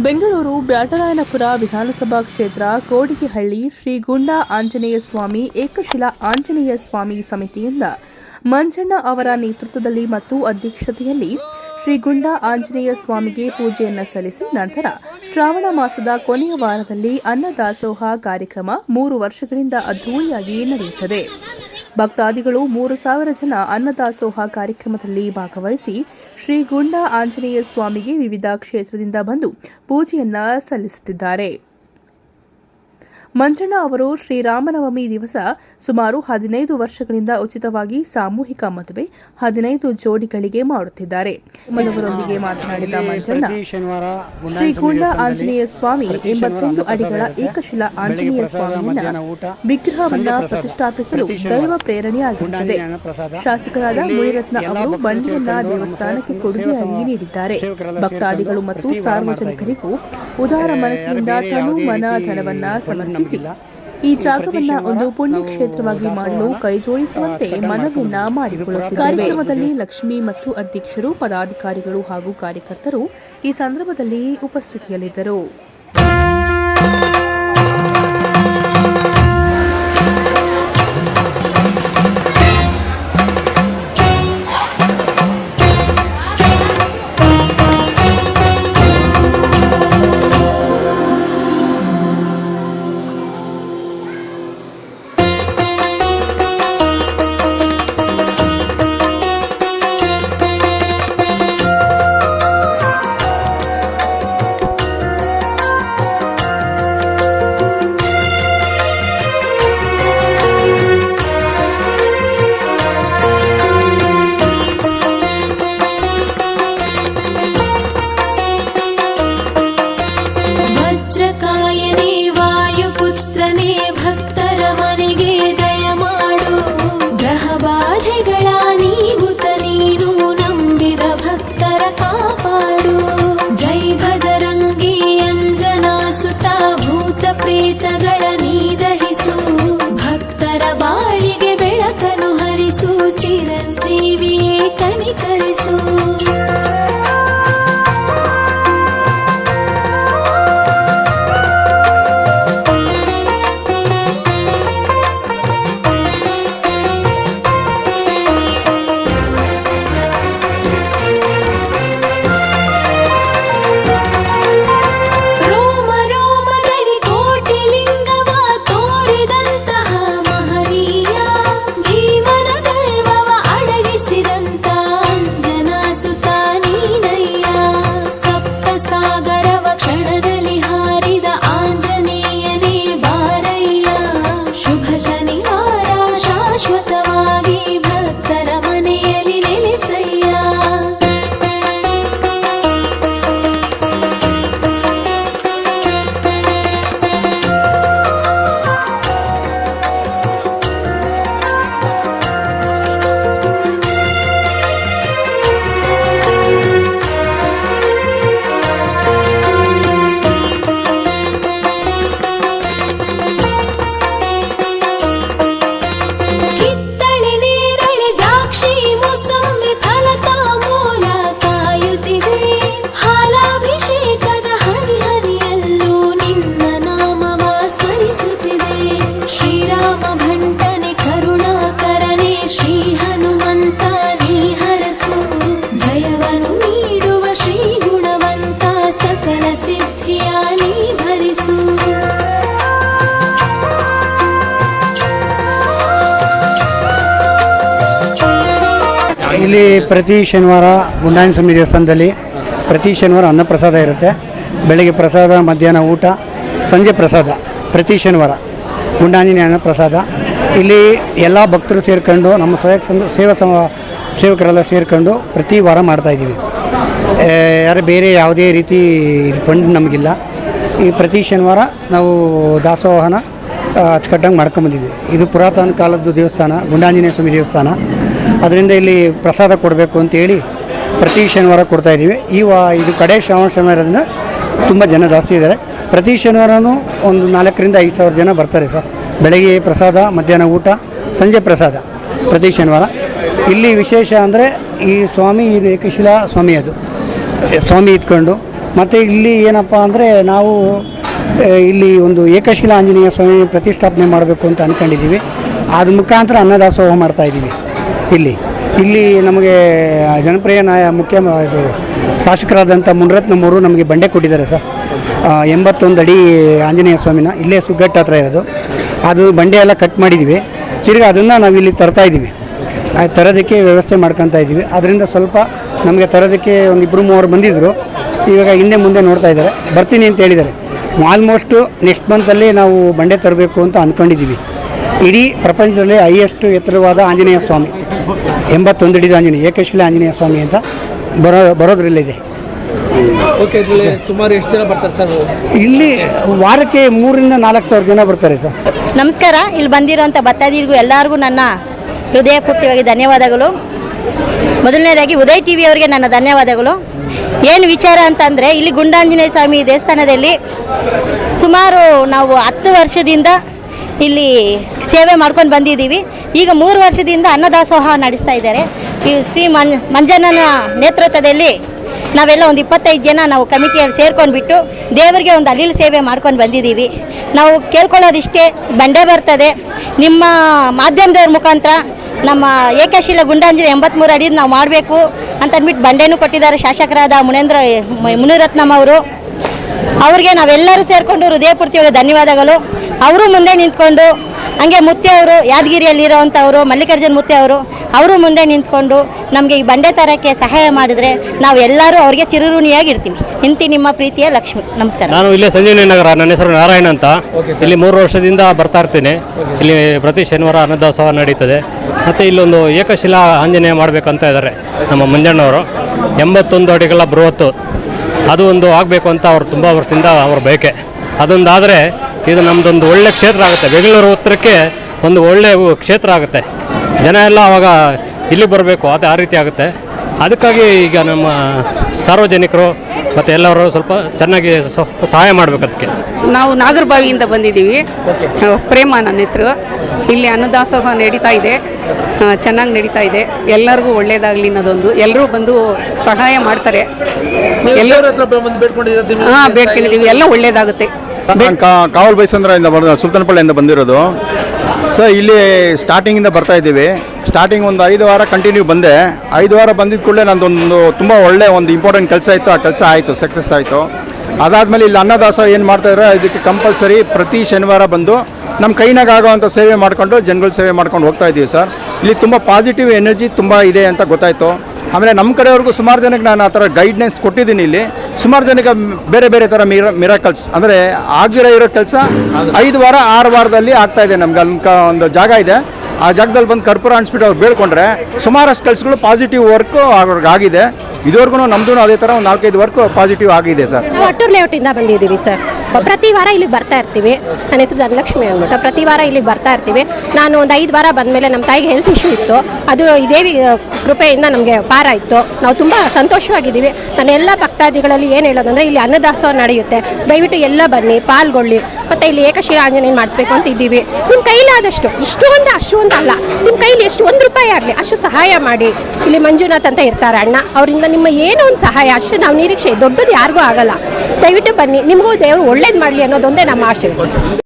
ಬೆಂಗಳೂರು ಬ್ಯಾಟರಾಯನಪುರ ವಿಧಾನಸಭಾ ಕ್ಷೇತ್ರ ಕೋಡಿಗೆಹಳ್ಳಿ ಶ್ರೀ ಗುಂಡಾ ಆಂಜನೇಯ ಸ್ವಾಮಿ ಏಕಶಿಲಾ ಆಂಜನೇಯ ಸ್ವಾಮಿ ಸಮಿತಿಯಿಂದ ಮಂಜಣ್ಣ ಅವರ ನೇತೃತ್ವದಲ್ಲಿ ಮತ್ತು ಅಧ್ಯಕ್ಷತೆಯಲ್ಲಿ ಶ್ರೀ ಗುಂಡಾ ಆಂಜನೇಯ ಸ್ವಾಮಿಗೆ ಪೂಜೆಯನ್ನು ಸಲ್ಲಿಸಿ ನಂತರ ಶ್ರಾವಣ ಮಾಸದ ಕೊನೆಯ ವಾರದಲ್ಲಿ ಅನ್ನದಾಸೋಹ ಕಾರ್ಯಕ್ರಮ 3 ವರ್ಷಗಳಿಂದ ಅದ್ದೂರಿಯಾಗಿ ನಡೆಯುತ್ತದೆ. ಭಕ್ತಾದಿಗಳು 3,000 ಜನ ಅನ್ನದಾಸೋಹ ಕಾರ್ಯಕ್ರಮದಲ್ಲಿ ಭಾಗವಹಿಸಿ ಶ್ರೀ ಗುಂಡಾ ಆಂಜನೇಯ ಸ್ವಾಮಿಗೆ ವಿವಿಧ ಕ್ಷೇತ್ರದಿಂದ ಬಂದು ಪೂಜೆಯನ್ನ ಸಲ್ಲಿಸುತ್ತಿದ್ದಾರೆ. ಮಂಜಣ್ಣ ಅವರು ಶ್ರೀರಾಮನವಮಿ ದಿವಸ ಸುಮಾರು 15 ವರ್ಷಗಳಿಂದ ಉಚಿತವಾಗಿ ಸಾಮೂಹಿಕ ಮದುವೆ 15 ಜೋಡಿಗಳಿಗೆ ಮಾಡುತ್ತಿದ್ದಾರೆ. ಮದುವರೊಂದಿಗೆ ಮಾತನಾಡಿದ ಮಂಜಣ್ಣ, ಶ್ರೀ ಗುಂಡಾ ಆಂಜನೇಯ ಸ್ವಾಮಿ 81 ಅಡಿಗಳ ಏಕಶಿಲಾ ಆಂಜನೇಯ ಸ್ವಾಮಿಯನ್ನ ವಿಗ್ರಹವನ್ನ ಪ್ರತಿಷ್ಠಾಪಿಸಲು ದೈವ ಪ್ರೇರಣೆಯಾಗಿರುತ್ತದೆ. ಶಾಸಕರಾದ ಮುನಿರತ್ನ ಅವರು ಬಂಡೆಯನ್ನ ದೇವಸ್ಥಾನಕ್ಕೆ ಕೊಡುಗೆಯಾಗಿ ನೀಡಿದ್ದಾರೆ. ಭಕ್ತಾದಿಗಳು ಮತ್ತು ಸಾರ್ವಜನಿಕರಿಗೂ ಉದಾರ ಮನಸ್ಸಿನಿಂದ ತನು ಮನ ಧನವನ್ನ ಸಮರ್ಪಿಸಿ ಈ ಜಾಗವನ್ನ ಒಂದು ಪುಣ್ಯ ಕ್ಷೇತ್ರವಾಗಿ ಮಾಡಲು ಕೈಜೋಡಿಸುವಂತೆ ಮನವಿಯನ್ನ ಮಾಡಿಕೊಳ್ಳುತ್ತಿದ್ದಾರೆ. ಕಾರ್ಯಕ್ರಮದಲ್ಲಿ ಲಕ್ಷ್ಮಿ ಮತ್ತು ಅಧ್ಯಕ್ಷರು, ಪದಾಧಿಕಾರಿಗಳು ಹಾಗೂ ಕಾರ್ಯಕರ್ತರು ಈ ಸಂದರ್ಭದಲ್ಲಿ ಉಪಸ್ಥಿತಿಯಲ್ಲಿದ್ದರು. ವಜ್ರಕಾಯನೇ ವಾಯುಪುತ್ರನೇ ಭಕ್ತರ ಮನೆಗೆ ದಯಮಾಡು. ಗ್ರಹಬಾಧೆಗಳ ನೀಗುತ್ತ ನೀನು ನಂಬಿದ ಭಕ್ತರ ಕಾಪಾಡು. ಜೈ ಭಜರಂಗಿ ಅಂಜನಾಸುತ ಭೂತ ಪ್ರೇತಗಳ ನೀದಹಿಸು. ಭಕ್ತರ ಬಾಳಿಗೆ ಬೆಳಕನ್ನು ಹರಿಸು. ಚಿರಂಜೀವಿಯೇ ಕನಿಕರಿಸು. ಇಲ್ಲಿ ಪ್ರತಿ ಶನಿವಾರ ಗುಂಡಾಂಜನೇಯ ಸ್ವಾಮಿ ದೇವಸ್ಥಾನದಲ್ಲಿ ಪ್ರತಿ ಶನಿವಾರ ಅನ್ನಪ್ರಸಾದ ಇರುತ್ತೆ. ಬೆಳಗ್ಗೆ ಪ್ರಸಾದ, ಮಧ್ಯಾಹ್ನ ಊಟ, ಸಂಜೆ ಪ್ರಸಾದ. ಪ್ರತಿ ಶನಿವಾರ ಗುಂಡಾಂಜನೇಯ ಅನ್ನಪ್ರಸಾದ. ಇಲ್ಲಿ ಎಲ್ಲ ಭಕ್ತರು ಸೇರ್ಕೊಂಡು ನಮ್ಮ ಸೇವಕರೆಲ್ಲ ಸೇರ್ಕೊಂಡು ಪ್ರತಿ ವಾರ ಮಾಡ್ತಾಯಿದ್ದೀವಿ. ಯಾರು ಬೇರೆ ಯಾವುದೇ ರೀತಿ ಫಂಡ್ ನಮಗಿಲ್ಲ. ಈ ಪ್ರತಿ ಶನಿವಾರ ನಾವು ದಾಸೋಹನ ಅಚ್ಚುಕಟ್ಟಾಗಿ ಮಾಡ್ಕೊಂಬಂದಿದ್ವಿ. ಇದು ಪುರಾತನ ಕಾಲದ್ದು ದೇವಸ್ಥಾನ, ಗುಂಡಾಂಜನೇಯ ಸ್ವಾಮಿ ದೇವಸ್ಥಾನ. ಅದರಿಂದ ಇಲ್ಲಿ ಪ್ರಸಾದ ಕೊಡಬೇಕು ಅಂತೇಳಿ ಪ್ರತಿ ಶನಿವಾರ ಕೊಡ್ತಾಯಿದ್ದೀವಿ. ಇದು ಕಡೆ ಶ್ರಾವಣ ಶನಿವಾರ ಇರೋದ್ರಿಂದ ತುಂಬ ಜನ ಜಾಸ್ತಿ ಇದ್ದಾರೆ. ಪ್ರತಿ ಶನಿವಾರನೂ ಒಂದು 4,000 ರಿಂದ 5,000 ಜನ ಬರ್ತಾರೆ ಸರ್. ಬೆಳಗ್ಗೆ ಪ್ರಸಾದ, ಮಧ್ಯಾಹ್ನ ಊಟ, ಸಂಜೆ ಪ್ರಸಾದ ಪ್ರತಿ ಶನಿವಾರ. ಇಲ್ಲಿ ವಿಶೇಷ ಅಂದರೆ ಈ ಸ್ವಾಮಿ ಇದು ಏಕಶಿಲಾ ಸ್ವಾಮಿ. ಅದು ಸ್ವಾಮಿ ಇದ್ಕೊಂಡು ಮತ್ತು ಇಲ್ಲಿ ಏನಪ್ಪ ಅಂದರೆ ನಾವು ಇಲ್ಲಿ ಒಂದು ಏಕಶಿಲಾ ಆಂಜನೇಯ ಸ್ವಾಮಿ ಪ್ರತಿಷ್ಠಾಪನೆ ಮಾಡಬೇಕು ಅಂತ ಅಂದ್ಕೊಂಡಿದ್ದೀವಿ. ಅದ್ರ ಮುಖಾಂತರ ಅನ್ನದಾಸೋಹ ಮಾಡ್ತಾಯಿದ್ದೀವಿ. ಇಲ್ಲಿ ನಮಗೆ ಜನಪ್ರಿಯ ಇದು ಶಾಸಕರಾದಂಥ ಮುನಿರತ್ನಮ್ಮವರು ನಮಗೆ ಬಂಡೆ ಕೊಟ್ಟಿದ್ದಾರೆ ಸರ್. 81 ಅಡಿ ಆಂಜನೇಯ ಸ್ವಾಮಿನ ಇಲ್ಲೇ ಸುಗ್ಗಟ್ಟ ಹತ್ರ ಇರೋದು. ಅದು ಬಂಡೆ ಎಲ್ಲ ಕಟ್ ಮಾಡಿದ್ದೀವಿ. ತಿರ್ಗಿ ಅದನ್ನು ನಾವು ಇಲ್ಲಿ ತರ್ತಾಯಿದ್ದೀವಿ. ತರೋದಕ್ಕೆ ವ್ಯವಸ್ಥೆ ಮಾಡ್ಕೊತಾ ಇದ್ದೀವಿ. ಅದರಿಂದ ಸ್ವಲ್ಪ ನಮಗೆ ತರೋದಕ್ಕೆ ಒಂದು 2-3 ಬಂದಿದ್ದರು. ಇವಾಗ ಹಿಂದೆ ಮುಂದೆ ನೋಡ್ತಾ ಇದ್ದಾರೆ, ಬರ್ತೀನಿ ಅಂತ ಹೇಳಿದ್ದಾರೆ. ಆಲ್ಮೋಸ್ಟು ನೆಕ್ಸ್ಟ್ ಮಂತಲ್ಲಿ ನಾವು ಬಂಡೆ ತರಬೇಕು ಅಂತ ಅಂದ್ಕೊಂಡಿದ್ದೀವಿ. ಇಡೀ ಪ್ರಪಂಚದಲ್ಲಿ ಹೈಯೆಸ್ಟ್ ಎತ್ತರವಾದ ಆಂಜನೇಯ ಸ್ವಾಮಿ 81 ಅಡಿದ ಆಂಜನೇಯ ಏಕಶಿಲಾ ಆಂಜನೇಯ ಸ್ವಾಮಿ ಅಂತ ಬರೋದ್ರಲ್ಲಿದೆ. ಓಕೆ, ಇದರಲ್ಲಿ ಸುಮಾರು ಎಷ್ಟು ಜನ ಬರ್ತಾರೆ ಸರ್? ಇಲ್ಲಿ ವಾರಕ್ಕೆ 3,000-4 ಸಾವಿರ ಜನ ಬರ್ತಾರೆ ಸರ್. ನಮಸ್ಕಾರ. ಇಲ್ಲಿ ಬಂದಿರೋಂಥ ಭಕ್ತಾದಿರಿಗೂ ಎಲ್ಲರಿಗೂ ನನ್ನ ಹೃದಯಪೂರ್ತಿಯಾಗಿ ಧನ್ಯವಾದಗಳು. ಮೊದಲನೇದಾಗಿ ಉದಯ್ ಟಿ ವಿ ಅವರಿಗೆ ನನ್ನ ಧನ್ಯವಾದಗಳು. ಏನು ವಿಚಾರ ಅಂತಂದರೆ, ಇಲ್ಲಿ ಗುಂಡಾಂಜನೇಯ ಸ್ವಾಮಿ ದೇವಸ್ಥಾನದಲ್ಲಿ ಸುಮಾರು ನಾವು 10 ವರ್ಷದಿಂದ ಇಲ್ಲಿ ಸೇವೆ ಮಾಡ್ಕೊಂಡು ಬಂದಿದ್ದೀವಿ. ಈಗ 3 ವರ್ಷದಿಂದ ಅನ್ನದಾಸೋಹ ನಡೆಸ್ತಾ ಇದ್ದಾರೆ. ಈ ಶ್ರೀ ಮಂಜಣ್ಣನ ನೇತೃತ್ವದಲ್ಲಿ ನಾವೆಲ್ಲ ಒಂದು 25 ಜನ ನಾವು ಕಮಿಟಿಯಲ್ಲಿ ಸೇರ್ಕೊಂಡ್ಬಿಟ್ಟು ದೇವರಿಗೆ ಒಂದು ಅಲ್ಲಿಲ್ ಸೇವೆ ಮಾಡ್ಕೊಂಡು ಬಂದಿದ್ದೀವಿ. ನಾವು ಕೇಳ್ಕೊಳ್ಳೋದಿಷ್ಟೇ, ಬಂಡೆ ಬರ್ತದೆ, ನಿಮ್ಮ ಮಾಧ್ಯಮದವ್ರ ಮುಖಾಂತರ ನಮ್ಮ ಏಕಶಿಲಾ ಗುಂಡಾಂಜನೇಯ 83 ಅಡಿದು ನಾವು ಮಾಡಬೇಕು ಅಂತ ಅಂದ್ಬಿಟ್ಟು ಬಂಡೆನೂ ಕೊಟ್ಟಿದ್ದಾರೆ ಶಾಸಕರಾದ ಮುನಿರತ್ನಮ್ಮ ಅವರು. ಅವ್ರಿಗೆ ನಾವೆಲ್ಲರೂ ಸೇರಿಕೊಂಡು ಹೃದಯಪೂರ್ತಿಯಾಗಿ ಧನ್ಯವಾದಗಳು. ಅವರು ಮುಂದೆ ನಿಂತ್ಕೊಂಡು, ಹಂಗೆ ಮುತ್ತೆ ಅವರು ಯಾದಗಿರಿಯಲ್ಲಿರೋವಂಥವರು ಮಲ್ಲಿಕಾರ್ಜುನ್ ಮುತ್ತೆ ಅವರು ಮುಂದೆ ನಿಂತ್ಕೊಂಡು ನಮಗೆ ಈ ಬಂಡೆ ತರಕ್ಕೆ ಸಹಾಯ ಮಾಡಿದರೆ ನಾವು ಎಲ್ಲರೂ ಅವ್ರಿಗೆ ಚಿರಋಣಿಯಾಗಿರ್ತೀವಿ. ಇಂತಿ ನಿಮ್ಮ ಪ್ರೀತಿಯ ಲಕ್ಷ್ಮಿ. ನಮಸ್ಕಾರ. ನಾನು ಇಲ್ಲೇ ಸಂಜೀವನಿ ನಗರ, ನನ್ನ ಹೆಸರು ನಾರಾಯಣ ಅಂತ. ಇಲ್ಲಿ 3 ವರ್ಷದಿಂದ ಬರ್ತಾ ಇರ್ತೀನಿ. ಇಲ್ಲಿ ಪ್ರತಿ ಶನಿವಾರ ಅನ್ನದಾಸೋಹ ನಡೀತದೆ. ಮತ್ತು ಇಲ್ಲೊಂದು ಏಕಶಿಲಾ ಆಂಜನೇಯ ಮಾಡಬೇಕಂತ ಇದ್ದಾರೆ ನಮ್ಮ ಮಂಜಣ್ಣವರು. 81 ಅಡಿಗಳ ಬೃಹತ್ತು, ಅದು ಒಂದು ಆಗಬೇಕು ಅಂತ ಅವ್ರು ತುಂಬ ವರ್ಷದಿಂದ ಅವ್ರ ಬಯಕೆ. ಅದೊಂದಾದರೆ ಇದು ನಮ್ಮದೊಂದು ಒಳ್ಳೆ ಕ್ಷೇತ್ರ ಆಗುತ್ತೆ. ಬೆಂಗಳೂರು ಉತ್ತರಕ್ಕೆ ಒಂದು ಒಳ್ಳೆಯ ಕ್ಷೇತ್ರ ಆಗುತ್ತೆ. ಜನ ಎಲ್ಲ ಆವಾಗ ಇಲ್ಲಿ ಬರಬೇಕು, ಅದು ಆ ರೀತಿ ಆಗುತ್ತೆ. ಅದಕ್ಕಾಗಿ ಈಗ ನಮ್ಮ ಸಾರ್ವಜನಿಕರು ಮತ್ತು ಎಲ್ಲರೂ ಸ್ವಲ್ಪ ಚೆನ್ನಾಗಿ ಸಹಾಯ ಮಾಡಬೇಕು. ಅದಕ್ಕೆ ನಾವು ನಾಗರಬಾವಿಯಿಂದ ಬಂದಿದ್ದೀವಿ. ಪ್ರೇಮ ನನ್ನ ಹೆಸರು. ಇಲ್ಲಿ ಅನ್ನದಾಸೋಹ ನಡೀತಾ ಇದೆ, ಚೆನ್ನಾಗಿ ನಡೀತಾ ಇದೆ. ಎಲ್ಲರಿಗೂ ಒಳ್ಳೇದಾಗಲಿ ಅನ್ನೋದೊಂದು, ಎಲ್ಲರೂ ಬಂದು ಸಹಾಯ ಮಾಡ್ತಾರೆ. ಬೇಡ್ಕೊಂಡಿದ್ದೀವಿ, ಎಲ್ಲ ಒಳ್ಳೇದಾಗುತ್ತೆ. ಕಾವಲ್ ಬೈಸಂದ್ರದಿಂದ ಸುಲ್ತಾನಪಳ್ಳಿಯಿಂದ ಬಂದಿರೋದು ಸರ್. ಇಲ್ಲಿ ಸ್ಟಾರ್ಟಿಂಗಿಂದ ಬರ್ತಾ ಇದ್ದೀವಿ. ಸ್ಟಾರ್ಟಿಂಗ್ ಒಂದು 5 ವಾರ ಕಂಟಿನ್ಯೂ ಬಂದೆ. 5 ವಾರ ಬಂದಿದ್ದ ಕೂಡಲೇ ನಂದೊಂದು ತುಂಬ ಒಳ್ಳೆ ಒಂದು ಇಂಪಾರ್ಟೆಂಟ್ ಕೆಲಸ ಇತ್ತು. ಆ ಕೆಲಸ ಆಯಿತು, ಸಕ್ಸಸ್ ಆಯಿತು. ಅದಾದಮೇಲೆ ಇಲ್ಲಿ ಅನ್ನದಾಸೋಹ ಏನು ಮಾಡ್ತಾಯಿದ್ರೆ, ಇದಕ್ಕೆ ಕಂಪಲ್ಸರಿ ಪ್ರತಿ ಶನಿವಾರ ಬಂದು ನಮ್ಮ ಕೈನಾಗ ಆಗೋವಂಥ ಸೇವೆ ಮಾಡಿಕೊಂಡು ಜನಗಳ ಸೇವೆ ಮಾಡ್ಕೊಂಡು ಹೋಗ್ತಾ ಇದ್ದೀವಿ ಸರ್. ಇಲ್ಲಿ ತುಂಬ ಪಾಸಿಟಿವ್ ಎನರ್ಜಿ ತುಂಬ ಇದೆ ಅಂತ ಗೊತ್ತಾಯಿತು. ಆಮೇಲೆ ನಮ್ಮ ಕಡೆಯವ್ರಿಗೂ ಸುಮಾರು ಜನಕ್ಕೆ ನಾನು ಆ ಥರ ಗೈಡ್ನೆಸ್ ಕೊಟ್ಟಿದ್ದೀನಿ. ಇಲ್ಲಿ ಸುಮಾರು ಜನಕ್ಕೆ ಬೇರೆ ಬೇರೆ ಥರ ಮಿರಾಕಲ್ಸ್ ಅಂದರೆ ಆಗಿರೋ ಇರೋ ಕೆಲಸ 5 ವಾರ 6 ವಾರದಲ್ಲಿ ಆಗ್ತಾಯಿದೆ. ನಮ್ಗೆ ಅಲ್ಲಿ ಒಂದು ಜಾಗ ಇದೆ, ಆ ಜಾಗದಲ್ಲಿ ಬಂದು ಕರ್ಪೂರ ಅನ್ಸ್ಬಿಟ್ಟು ಅವ್ರು ಬೇಡ್ಕೊಂಡ್ರೆ ಸುಮಾರಷ್ಟು ಕೆಲಸಗಳು ಪಾಸಿಟಿವ್ ವರ್ಕು ಅವ್ರಿಗೆ ಆಗಿದೆ. ಇದುವರೆಗೂ ನಮ್ಮದು ಅದೇ ಥರ ಒಂದು 4-5 ವರ್ಕ್ ಪಾಸಿಟಿವ್ ಆಗಿದೆ ಸರ್. ನಾವು ಅಟ್ಟೂರು ಲೇಔಟಿಂದ ಬಂದಿದ್ದೀವಿ ಸರ್. ಪ್ರತಿ ವಾರ ಇಲ್ಲಿಗೆ ಬರ್ತಾ ಇರ್ತೀವಿ. ನನ್ನ ಹೆಸರು ಧನಲಕ್ಷ್ಮಿ ಅಂದ್ಬಿಟ್ಟು. ಪ್ರತಿ ವಾರ ಇಲ್ಲಿಗೆ ಬರ್ತಾ ಇರ್ತೀವಿ. ನಾನು ಒಂದು 5 ವಾರ ಬಂದಮೇಲೆ ನಮ್ಮ ತಾಯಿಗೆ ಹೆಲ್ತ್ ಇಶ್ಯೂ ಇತ್ತು. ಅದು ಈ ದೇವಿ ಕೃಪೆಯಿಂದ ನಮಗೆ ಪಾರ ಇತ್ತು. ನಾವು ತುಂಬ ಸಂತೋಷವಾಗಿದ್ದೀವಿ. ನಾನು ಎಲ್ಲ ಭಕ್ತಾದಿಗಳಲ್ಲಿ ಏನು ಹೇಳೋದಂದರೆ, ಇಲ್ಲಿ ಅನ್ನದಾಸೋಹ ನಡೆಯುತ್ತೆ, ದಯವಿಟ್ಟು ಎಲ್ಲ ಬನ್ನಿ, ಪಾಲ್ಗೊಳ್ಳಿ. ಮತ್ತು ಇಲ್ಲಿ ಏಕಶಿಲಾ ಆಂಜನೇಯ ಮಾಡಿಸ್ಬೇಕು ಅಂತ ಇದ್ದೀವಿ. ನಿಮ್ಮ ಕೈಲಾದಷ್ಟು, ಇಷ್ಟು ಅಂತ ಅಲ್ಲ, ನಿಮ್ಮ ಕೈಲಿ ಎಷ್ಟು ₹1 ಆಗಲಿ ಅಷ್ಟು ಸಹಾಯ ಮಾಡಿ. ಇಲ್ಲಿ ಮಂಜುನಾಥ್ ಅಂತ ಇರ್ತಾರೆ ಅಣ್ಣ, ಅವರಿಂದ ನಿಮ್ಮ ಏನೋ ಒಂದು ಸಹಾಯ ಅಷ್ಟು ನಾವು ನಿರೀಕ್ಷೆ, ದೊಡ್ಡದು ಯಾರಿಗೂ ಆಗಲ್ಲ. ದಯವಿಟ್ಟು ಬನ್ನಿ, ನಿಮಗೂ ದೇವರು ಒಳ್ಳೇದು ಮಾಡಲಿ ಅನ್ನೋದೊಂದೇ ನಮ್ಮ ಆಶಯ ಸರ್.